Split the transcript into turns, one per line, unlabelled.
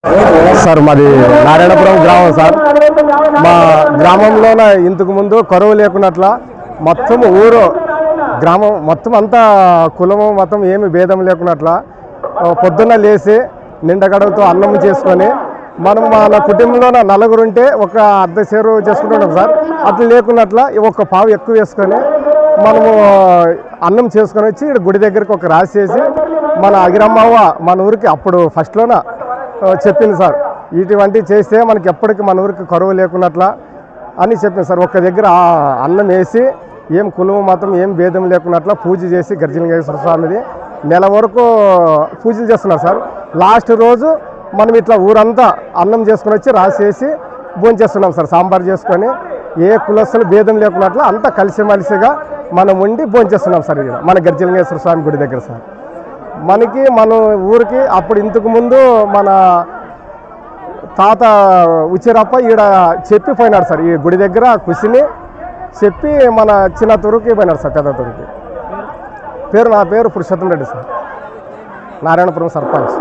Sir మాది నారాయణపురం గ్రామం sir. మా గ్రామంలోన ఇంతకు ముందు కరువు లేకున్నట్ల మొత్తం ఊరు గ్రామం మొత్తం అంతా కులము మతం ఏమి భేదం లేకున్నట్ల పొద్దున్న లేచి నిండగడతో అన్నం చేసుకొని మనం మన కుటుంబంలో నలుగురు ఉంటే ఒక అర్ధ సేరు చేసుకుంటున్నాం సార్. అట్లా లేకున్నట్ల ఒక పావు ఎక్కువ వేసుకొని మనము అన్నం చేసుకొని వచ్చి గుడి దగ్గరికి ఒక రాసేసి మన అగిరమ్మవ్వ మన ఊరికి అప్పుడు ఫస్ట్లోన చెప్పింది సార్. ఇటువంటివి చేస్తే మనకి ఎప్పటికీ మన ఊరికి కరువు లేకున్నట్ల అని చెప్పింది సార్. ఒక్క దగ్గర అన్నం వేసి ఏం కులం మతం ఏం భేదం లేకున్నట్ల పూజ చేసి గర్జలింగేశ్వర స్వామిది నెల వరకు పూజలు చేస్తున్నారు సార్. లాస్ట్ రోజు మనం ఇట్లా ఊరంతా అన్నం చేసుకుని వచ్చి రాసేసి భోంచేస్తున్నాం సార్. సాంబార్ చేసుకొని ఏ కులస్తులు భేదం లేకున్నట్ల అంతా కలిసిమెలిసిగా మనం ఉండి భోంచేస్తున్నాం సార్. ఇక్కడ మన గర్జలింగేశ్వర స్వామి గుడి దగ్గర సార్. మనకి మన ఊరికి అప్పుడు ఇంతకు ముందు మన తాత ఉచ్చిరప్ప ఈడ చెప్పిపోయినాడు సార్. ఈ గుడి దగ్గర కుసిని చెప్పి మన చిన్న తురుకి పోయినాడు సార్. పెద్ద తురుకి నా పేరు పురుషోత్తం రెడ్డి సార్, నారాయణపురం సర్పంచ్.